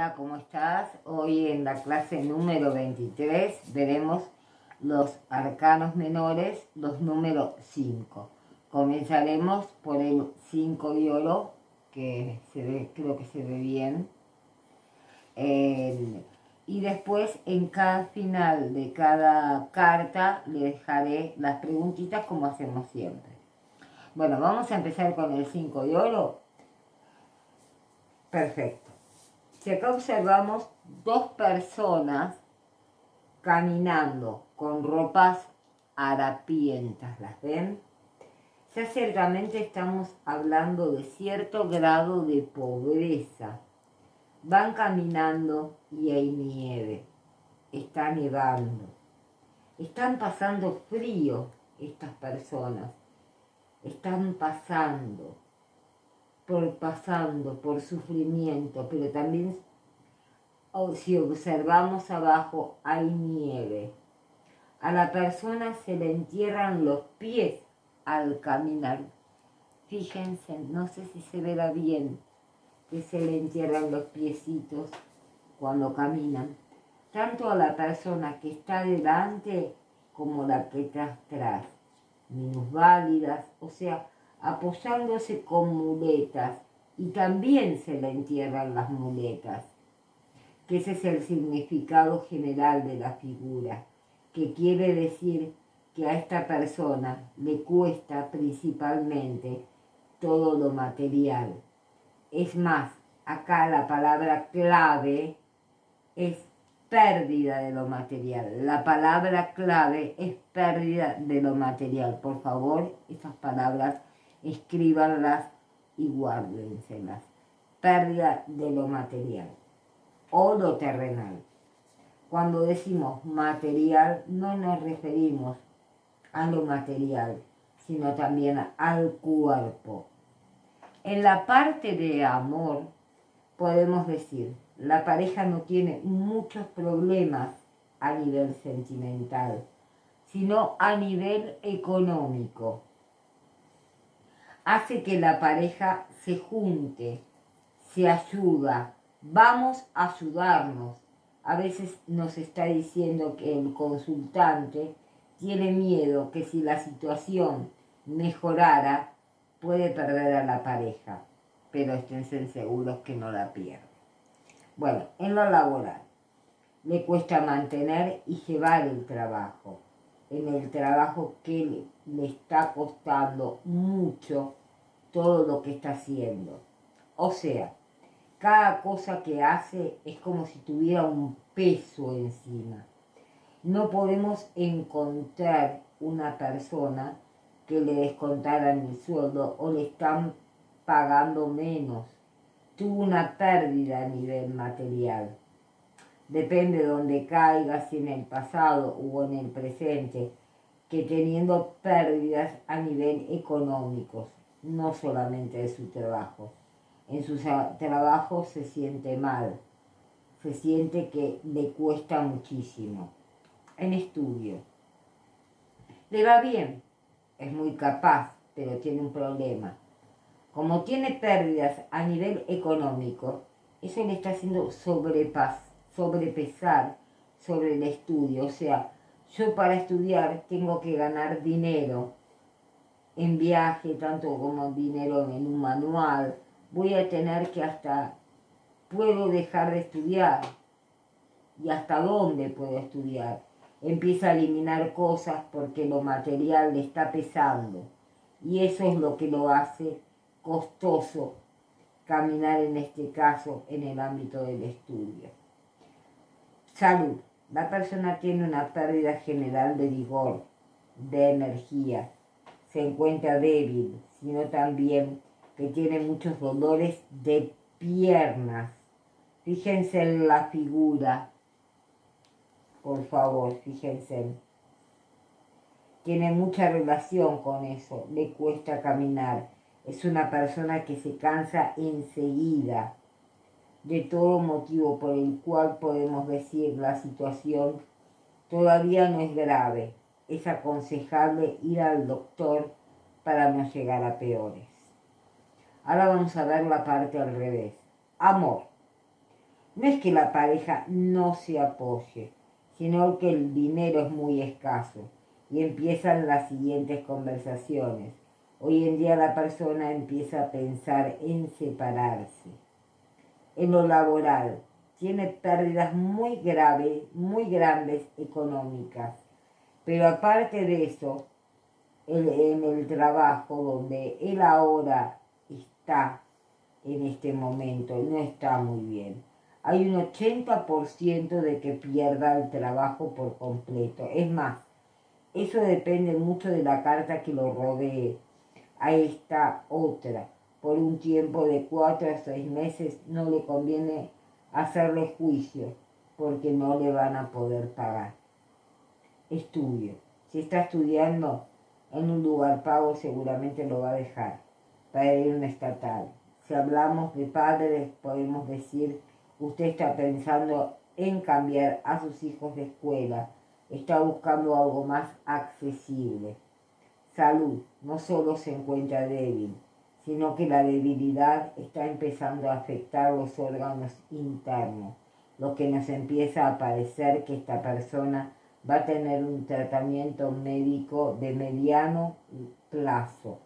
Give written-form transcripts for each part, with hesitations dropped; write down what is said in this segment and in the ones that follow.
Hola, ¿cómo estás? Hoy en la clase número 23 veremos los arcanos menores, los números 5. Comenzaremos por el 5 de oro, que creo que se ve bien. Y después en cada final de cada carta le dejaré las preguntitas como hacemos siempre. Bueno, vamos a empezar con el 5 de oro. Perfecto. Si acá observamos dos personas caminando con ropas harapientas, ¿las ven? Ya ciertamente estamos hablando de cierto grado de pobreza. Van caminando y hay nieve, está nevando, están pasando frío estas personas, están pasando por sufrimiento, pero también si observamos abajo hay nieve. A la persona se le entierran los pies al caminar. Fíjense, no sé si se verá bien, que se le entierran los piecitos cuando caminan. Tanto a la persona que está delante como la que está atrás. Minusválidas, o sea, apoyándose con muletas, y también se le entierran las muletas, que ese es el significado general de la figura, que quiere decir que a esta persona le cuesta principalmente todo lo material. Es más, acá la palabra clave es pérdida de lo material. La palabra clave es pérdida de lo material. Por favor, esas palabras escríbanlas y guárdenselas. Pérdida de lo material o lo terrenal. Cuando decimos material no nos referimos a lo material, sino también al cuerpo. En la parte de amor podemos decir, la pareja no tiene muchos problemas a nivel sentimental, sino a nivel económico. Hace que la pareja se junte, se ayuda, vamos a ayudarnos. A veces nos está diciendo que el consultante tiene miedo que si la situación mejorara, puede perder a la pareja, pero estén seguros que no la pierde. Bueno, en lo laboral, le cuesta mantener y llevar el trabajo. En el trabajo que le está costando mucho todo lo que está haciendo. O sea, cada cosa que hace es como si tuviera un peso encima. No podemos encontrar una persona que le descontaran el sueldo o le están pagando menos. Tuvo una pérdida a nivel material. Depende de dónde caiga, si en el pasado o en el presente, que teniendo pérdidas a nivel económicos, no solamente de su trabajo. En su trabajo se siente mal, se siente que le cuesta muchísimo. En estudio, le va bien, es muy capaz, pero tiene un problema. Como tiene pérdidas a nivel económico, eso le está haciendo sobrepesar sobre el estudio. O sea, yo para estudiar tengo que ganar dinero en viaje, tanto como dinero en un manual. Voy a tener que puedo dejar de estudiar. ¿Y hasta dónde puedo estudiar? Empieza a eliminar cosas porque lo material le está pesando. Y eso es lo que lo hace costoso caminar en este caso en el ámbito del estudio. Salud. La persona tiene una pérdida general de vigor, de energía. Se encuentra débil, sino también que tiene muchos dolores de piernas. Fíjense en la figura, por favor, fíjense. Tiene mucha relación con eso, le cuesta caminar. Es una persona que se cansa enseguida, de todo motivo por el cual podemos decir la situación todavía no es grave. Es aconsejable ir al doctor para no llegar a peores. Ahora vamos a ver la parte al revés. Amor. No es que la pareja no se apoye, sino que el dinero es muy escaso y empiezan las siguientes conversaciones. Hoy en día la persona empieza a pensar en separarse. En lo laboral, tiene pérdidas muy graves, muy grandes económicas. Pero aparte de eso, en el trabajo donde él ahora está en este momento, no está muy bien. Hay un 80% de que pierda el trabajo por completo. Es más, eso depende mucho de la carta que lo rodee. A esta otra, por un tiempo de 4 a 6 meses, no le conviene hacerle juicio porque no le van a poder pagar. Estudio. Si está estudiando en un lugar pago, seguramente lo va a dejar para ir a un estatal. Si hablamos de padres, podemos decir, usted está pensando en cambiar a sus hijos de escuela, está buscando algo más accesible. Salud, no solo se encuentra débil, sino que la debilidad está empezando a afectar los órganos internos, lo que nos empieza a parecer que esta persona va a tener un tratamiento médico de mediano plazo,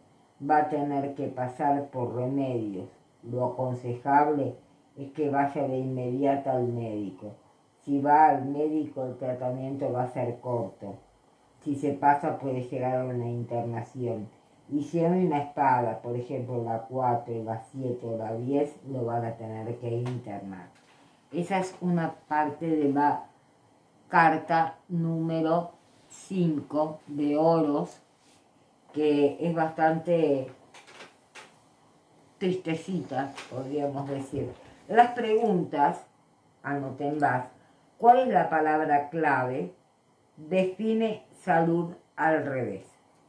va a tener que pasar por remedios. Lo aconsejable es que vaya de inmediato al médico. Si va al médico, el tratamiento va a ser corto. Si se pasa, puede llegar a una internación. Y si hay una espada, por ejemplo la 4, la 7 o la 10, lo van a tener que internar. Esa es una parte de la carta número 5 de oros, que es bastante tristecita, podríamos decir. Las preguntas, anótenlas. ¿Cuál es la palabra clave? Define salud al revés.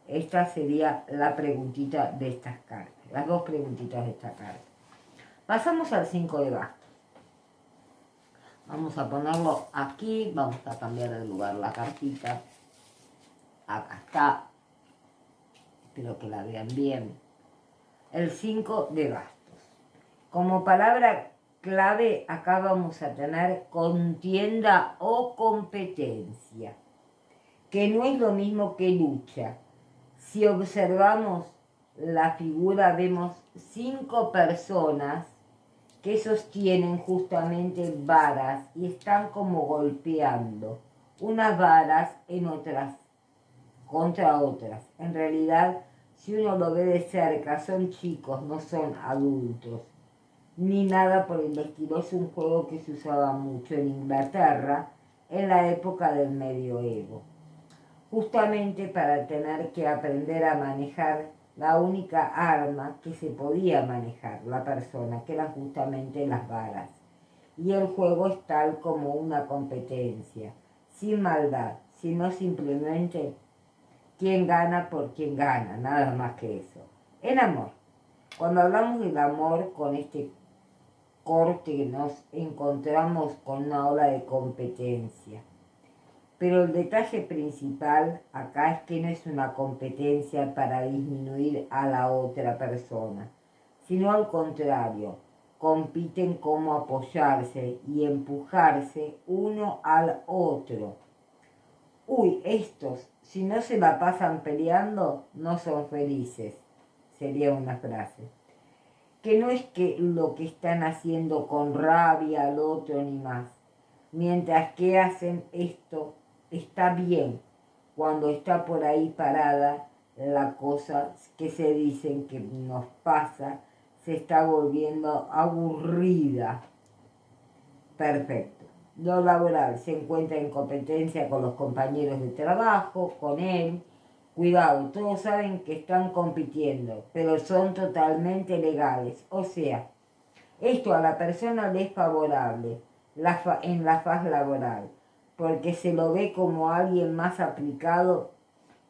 Esta sería la preguntita de estas cartas, las dos preguntitas de esta carta. Pasamos al 5 de bastos. Vamos a ponerlo aquí, vamos a cambiar de lugar la cartita. Acá está. Espero que la vean bien. El 5 de bastos. Como palabra clave, acá vamos a tener contienda o competencia, que no es lo mismo que lucha. Si observamos la figura, vemos 5 personas que sostienen justamente varas y están como golpeando unas varas en otras, contra otras. En realidad, si uno lo ve de cerca, son chicos, no son adultos, ni nada por el estilo. Es un juego que se usaba mucho en Inglaterra en la época del medioevo, justamente para tener que aprender a manejar la única arma que se podía manejar la persona, que eran justamente las varas. Y el juego es tal como una competencia, sin maldad, sino simplemente quién gana por quién gana, nada más que eso. En amor, cuando hablamos del amor con este corte, nos encontramos con una ola de competencia. Pero el detalle principal acá es que no es una competencia para disminuir a la otra persona, sino al contrario, compiten cómo apoyarse y empujarse uno al otro. Uy, estos, si no se la pasan peleando, no son felices, sería una frase. Que no es que lo que están haciendo con rabia al otro ni más, mientras que hacen esto, está bien. Cuando está por ahí parada, la cosa que se dicen que nos pasa se está volviendo aburrida. Perfecto. Lo laboral, se encuentra en competencia con los compañeros de trabajo, con él. Cuidado, todos saben que están compitiendo, pero son totalmente legales. O sea, esto a la persona le es favorable en la faz laboral, porque se lo ve como alguien más aplicado,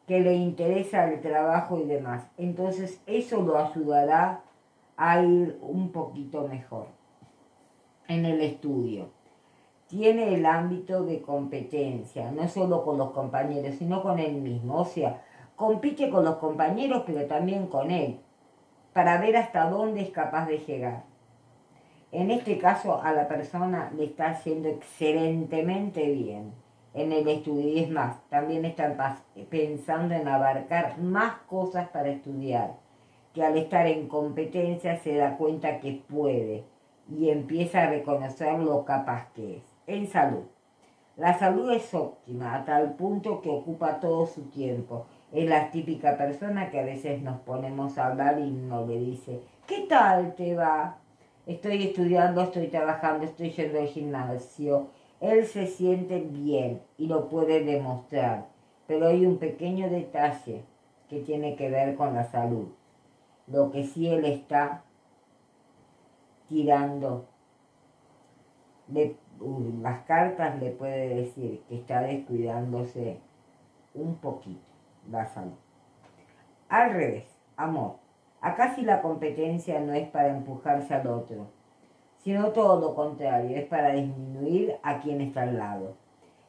que le interesa el trabajo y demás. Entonces eso lo ayudará a ir un poquito mejor en el estudio. Tiene el ámbito de competencia, no solo con los compañeros, sino con él mismo. O sea, compite con los compañeros, pero también con él, para ver hasta dónde es capaz de llegar. En este caso a la persona le está haciendo excelentemente bien en el estudio y es más, también están pensando en abarcar más cosas para estudiar, que al estar en competencia se da cuenta que puede y empieza a reconocer lo capaz que es. En salud. La salud es óptima a tal punto que ocupa todo su tiempo. Es la típica persona que a veces nos ponemos a hablar y no le dice, ¿qué tal te va? Estoy estudiando, estoy trabajando, estoy yendo al gimnasio. Él se siente bien y lo puede demostrar, pero hay un pequeño detalle que tiene que ver con la salud. Lo que sí él está tirando, las cartas le puede decir que está descuidándose un poquito la salud. Al revés, amor. Acá sí la competencia no es para empujarse al otro, sino todo lo contrario, es para disminuir a quien está al lado,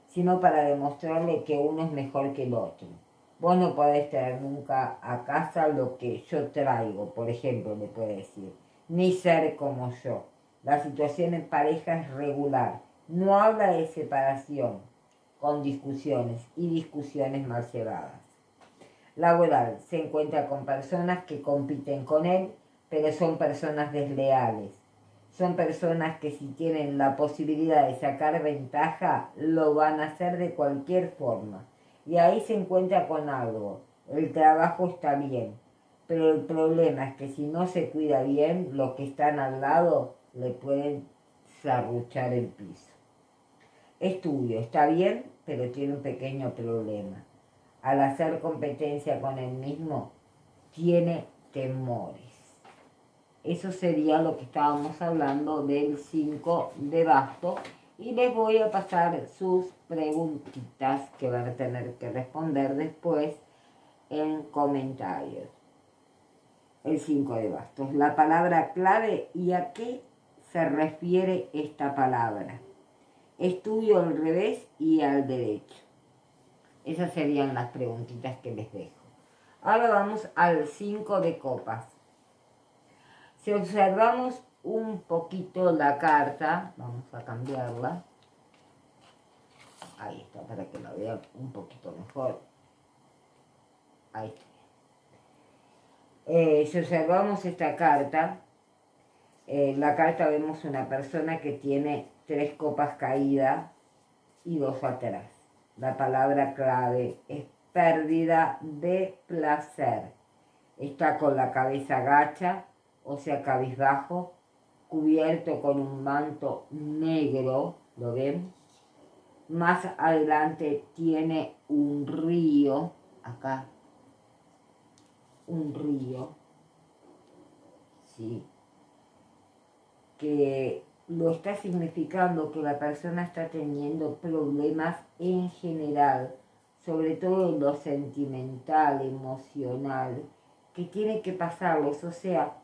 sino para demostrarle que uno es mejor que el otro. Vos no podés traer nunca a casa lo que yo traigo, por ejemplo, le puede decir, ni ser como yo. La situación en pareja es regular, no habla de separación, con discusiones y discusiones mal llevadas. Laboral, se encuentra con personas que compiten con él, pero son personas desleales. Son personas que si tienen la posibilidad de sacar ventaja, lo van a hacer de cualquier forma. Y ahí se encuentra con algo. El trabajo está bien, pero el problema es que si no se cuida bien, los que están al lado le pueden serruchar el piso. Estudio, está bien, pero tiene un pequeño problema. Al hacer competencia con él mismo, tiene temores. Eso sería lo que estábamos hablando del 5 de bastos. Y les voy a pasar sus preguntitas que van a tener que responder después en comentarios. El 5 de bastos, la palabra clave y a qué se refiere esta palabra. Estudio al revés y al derecho. Esas serían las preguntitas que les dejo. Ahora vamos al 5 de copas. Si observamos un poquito la carta, vamos a cambiarla. Ahí está, para que la vean un poquito mejor. Ahí está. Si observamos esta carta, la carta vemos una persona que tiene 3 copas caídas y 2 atrás. La palabra clave es pérdida de placer. Está con la cabeza gacha, o sea, cabizbajo, cubierto con un manto negro, ¿lo ven? Más adelante tiene un río, acá, un río, ¿sí? Que lo está significando que la persona está teniendo problemas en general, sobre todo en lo sentimental, emocional, que tiene que pasarlos, o sea,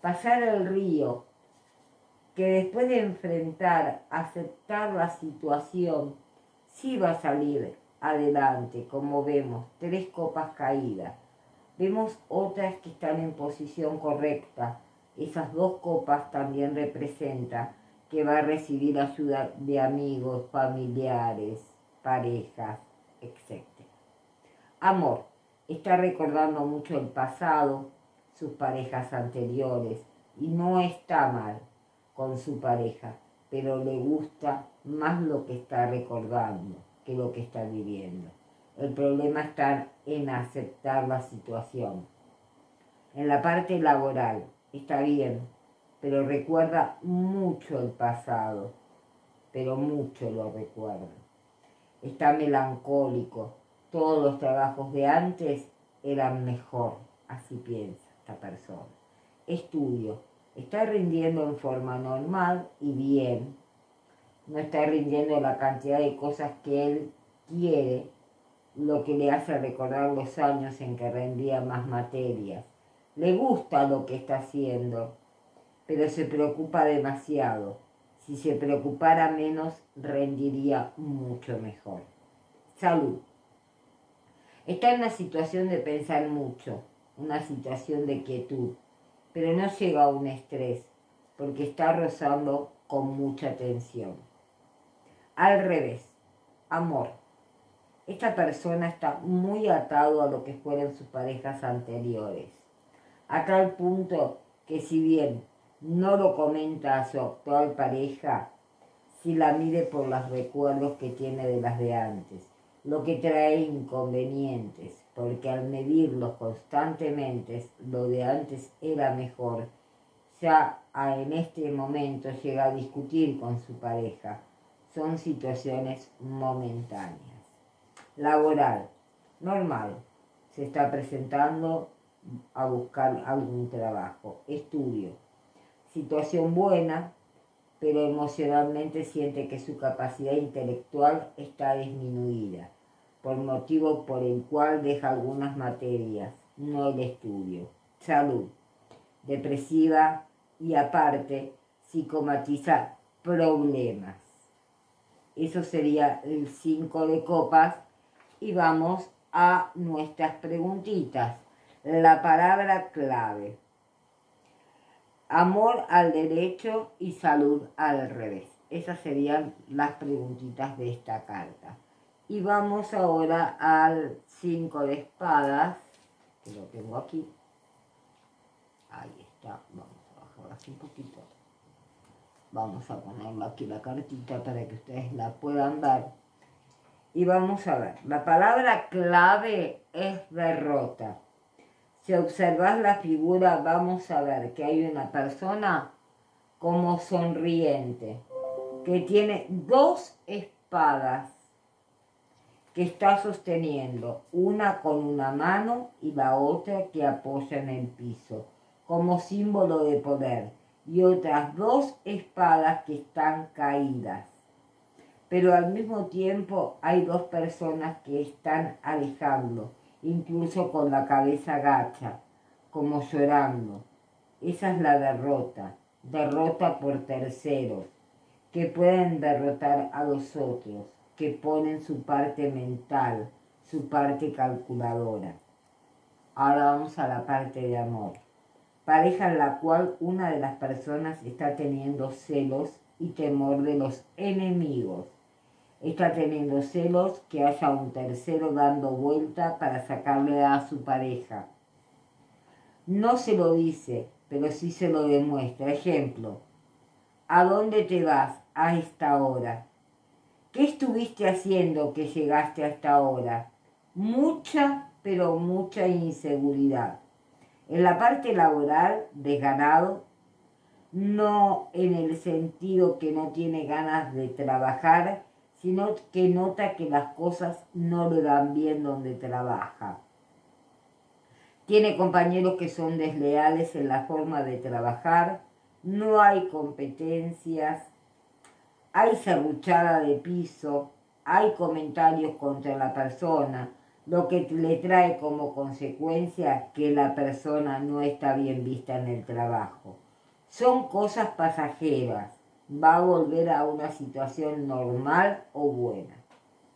pasar el río, que después de enfrentar, aceptar la situación, sí va a salir adelante, como vemos, 3 copas caídas. Vemos otras que están en posición correcta. Esas 2 copas también representan que va a recibir ayuda de amigos, familiares, parejas, etc. Amor. Está recordando mucho el pasado, sus parejas anteriores, y no está mal con su pareja, pero le gusta más lo que está recordando que lo que está viviendo. El problema está en aceptar la situación. En la parte laboral está bien, pero recuerda mucho el pasado, pero mucho lo recuerda. Está melancólico. Todos los trabajos de antes eran mejor, así piensa esta persona. Estudio. Está rindiendo en forma normal y bien. No está rindiendo la cantidad de cosas que él quiere, lo que le hace recordar los años en que rendía más materias. Le gusta lo que está haciendo, pero se preocupa demasiado. Si se preocupara menos, rendiría mucho mejor. Salud. Está en una situación de pensar mucho, una situación de quietud, pero no llega a un estrés, porque está rozando con mucha tensión. Al revés, amor. Esta persona está muy atado a lo que fueron sus parejas anteriores. A tal punto que si bien no lo comenta a su actual pareja, si la mide por los recuerdos que tiene de las de antes, lo que trae inconvenientes, porque al medirlos constantemente, lo de antes era mejor, ya en este momento llega a discutir con su pareja. Son situaciones momentáneas. Laboral, normal, se está presentando a buscar algún trabajo. Estudio, situación buena, pero emocionalmente siente que su capacidad intelectual está disminuida, por motivo por el cual deja algunas materias, no el estudio. Salud, depresiva y aparte psicomatiza problemas. Eso sería el 5 de copas y vamos a nuestras preguntitas. La palabra clave. Amor al derecho y salud al revés. Esas serían las preguntitas de esta carta. Y vamos ahora al 5 de espadas, que lo tengo aquí. Ahí está, vamos a bajarlo así un poquito. Vamos a ponerlo aquí la cartita para que ustedes la puedan ver. Y vamos a ver, la palabra clave es derrota. Si observas la figura, vamos a ver que hay una persona como sonriente, que tiene dos espadas que está sosteniendo, una con una mano y la otra que apoya en el piso, como símbolo de poder, y otras dos espadas que están caídas. Pero al mismo tiempo hay dos personas que están alejando, incluso con la cabeza gacha, como llorando. Esa es la derrota, derrota por terceros, que pueden derrotar a los otros, que ponen su parte mental, su parte calculadora. Ahora vamos a la parte de amor. Pareja en la cual una de las personas está teniendo celos y temor de los enemigos. Está teniendo celos que haya un tercero dando vuelta para sacarle a su pareja. No se lo dice, pero sí se lo demuestra. Ejemplo, ¿a dónde te vas a esta hora? ¿Qué estuviste haciendo que llegaste a esta hora? Mucha, pero mucha inseguridad. En la parte laboral, desganado, no en el sentido que no tiene ganas de trabajar, sino que nota que las cosas no le dan bien donde trabaja. Tiene compañeros que son desleales en la forma de trabajar, no hay competencias, hay serruchada de piso, hay comentarios contra la persona, lo que le trae como consecuencia que la persona no está bien vista en el trabajo. Son cosas pasajeras. Va a volver a una situación normal o buena.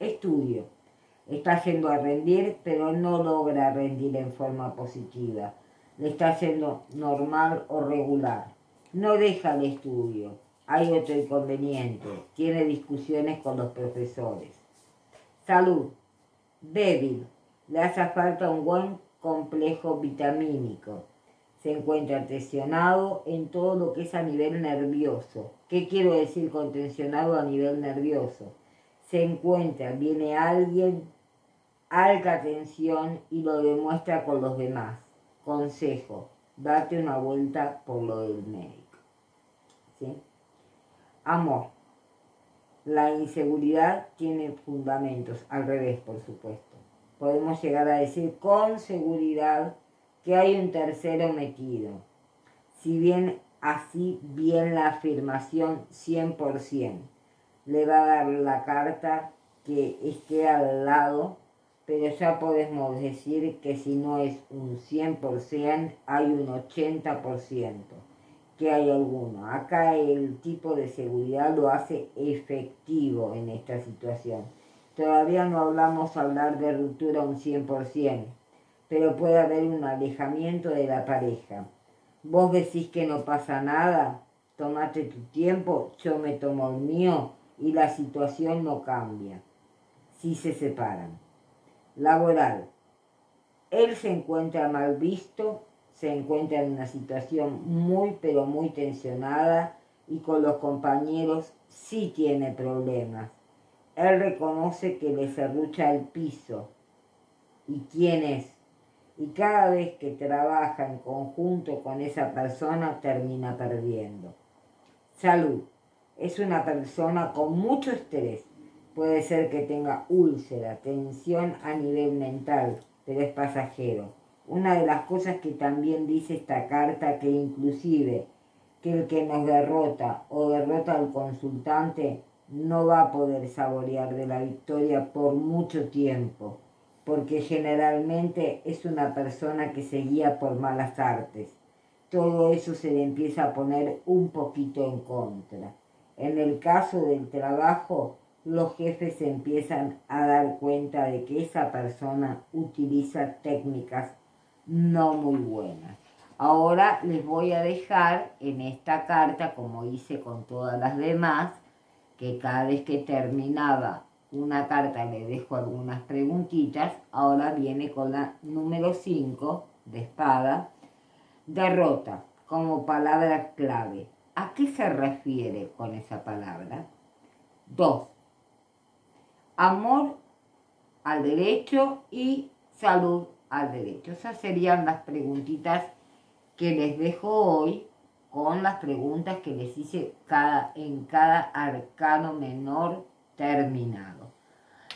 Estudio. Está yendo a rendir, pero no logra rendir en forma positiva. Le está yendo normal o regular. No deja el estudio. Hay otro inconveniente. Tiene discusiones con los profesores. Salud. Débil. Le hace falta un buen complejo vitamínico. Se encuentra tensionado en todo lo que es a nivel nervioso. ¿Qué quiero decir con tensionado a nivel nervioso? Se encuentra, viene alguien, alta tensión y lo demuestra con los demás. Consejo, date una vuelta por lo del médico. ¿Sí? Amor. La inseguridad tiene fundamentos, al revés, por supuesto. Podemos llegar a decir con seguridad que hay un tercero metido. Si bien así bien la afirmación 100%, le va a dar la carta que esté al lado, pero ya podemos decir que si no es un 100%, hay un 80%, que hay alguno. Acá el tipo de seguridad lo hace efectivo en esta situación. Todavía no hablar de ruptura un 100%, pero puede haber un alejamiento de la pareja. Vos decís que no pasa nada, tómate tu tiempo, yo me tomo el mío y la situación no cambia. Si se separan. Laboral. Él se encuentra mal visto, se encuentra en una situación muy pero muy tensionada y con los compañeros sí tiene problemas. Él reconoce que le serrucha el piso. ¿Y quién es? Y cada vez que trabaja en conjunto con esa persona termina perdiendo. Salud. Es una persona con mucho estrés. Puede ser que tenga úlcera, tensión a nivel mental, pero es pasajero. Una de las cosas que también dice esta carta, que inclusive que el que nos derrota o derrota al consultante no va a poder saborear de la victoria por mucho tiempo, porque generalmente es una persona que se guía por malas artes. Todo eso se le empieza a poner un poquito en contra. En el caso del trabajo, los jefes se empiezan a dar cuenta de que esa persona utiliza técnicas no muy buenas. Ahora les voy a dejar en esta carta, como hice con todas las demás, que cada vez que terminaba una carta le dejo algunas preguntitas. Ahora viene con la número 5 de espada. Derrota como palabra clave. ¿A qué se refiere con esa palabra? 2. Amor al derecho y salud al derecho. Esas serían las preguntitas que les dejo hoy con las preguntas que les hice en cada arcano menor terminado.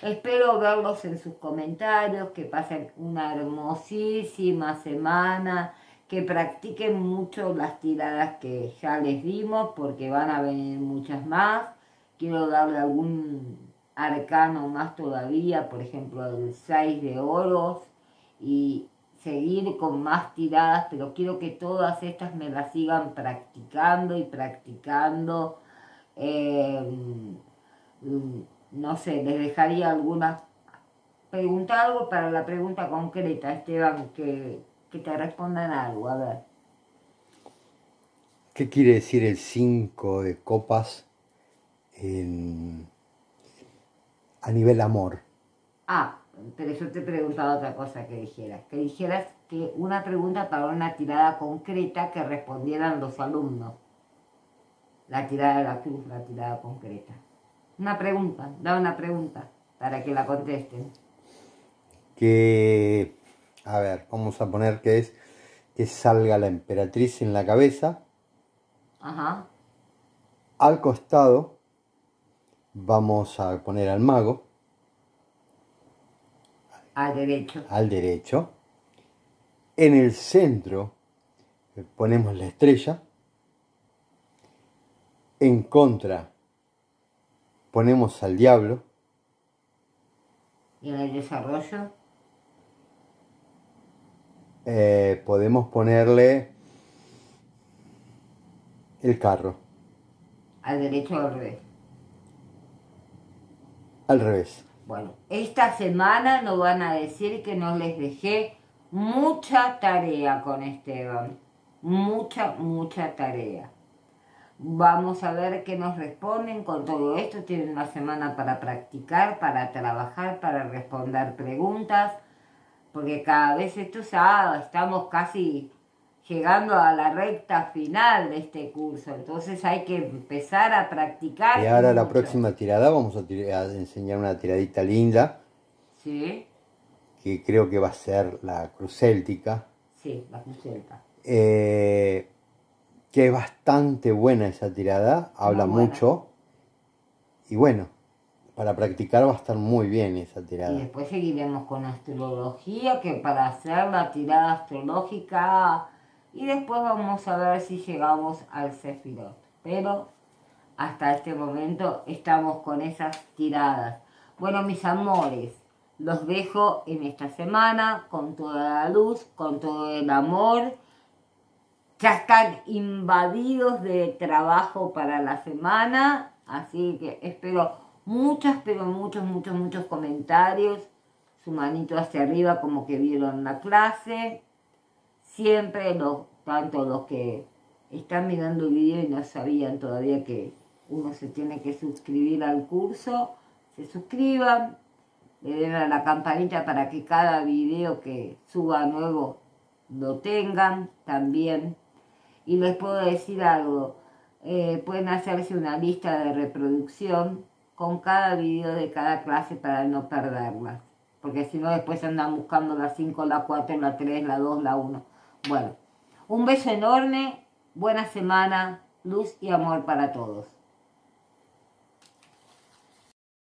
Espero verlos en sus comentarios, que pasen una hermosísima semana, que practiquen mucho las tiradas que ya les dimos, porque van a venir muchas más. Quiero darle algún arcano más todavía, por ejemplo el 6 de oros, y seguir con más tiradas, pero quiero que todas estas me las sigan practicando y practicando. No sé, les dejaría algunas. Pregunta algo para la pregunta concreta, Esteban, que te respondan algo, a ver. ¿Qué quiere decir el 5 de copas a nivel amor? Ah, pero yo te preguntaba otra cosa que dijeras. Que dijeras que una pregunta para una tirada concreta que respondieran los alumnos. La tirada de la cruz, la tirada concreta. Una pregunta, da una pregunta para que la contesten. Que, a ver, vamos a poner que es que salga la emperatriz en la cabeza. Ajá. Al costado vamos a poner al mago. Al derecho. Al derecho. En el centro ponemos la estrella. En contra ponemos al diablo. ¿Y en el desarrollo? Podemos ponerle el carro. ¿Al derecho o al revés? Al revés. Bueno, esta semana nos van a decir que no les dejé mucha tarea con Esteban. Mucha tarea. Vamos a ver qué nos responden con todo esto. Tienen una semana para practicar, para trabajar, para responder preguntas. Porque cada vez estamos casi llegando a la recta final de este curso. Entonces hay que empezar a practicar Y ahora la mucho. próxima tirada vamos a enseñar una tiradita linda. ¿Sí? Que creo que va a ser la cruz céltica. Sí, la cruz celta. Que es bastante buena esa tirada, habla mucho. Y bueno, para practicar va a estar muy bien esa tirada. Y después seguiremos con astrología, que para hacer la tirada astrológica, y después vamos a ver si llegamos al Sefirot. Pero hasta este momento estamos con esas tiradas. Bueno, mis amores, los dejo en esta semana con toda la luz, con todo el amor. Ya están invadidos de trabajo para la semana, así que espero pero muchos comentarios, su manito hacia arriba como que vieron la clase, siempre tanto los que están mirando el video y no sabían todavía que uno se tiene que suscribir al curso, se suscriban, le den a la campanita para que cada video que suba nuevo lo tengan también. Y les puedo decir algo, pueden hacerse una lista de reproducción con cada video de cada clase para no perderlas, porque si no después andan buscando la 5, la 4, la 3, la 2, la 1. Bueno, un beso enorme, buena semana, luz y amor para todos.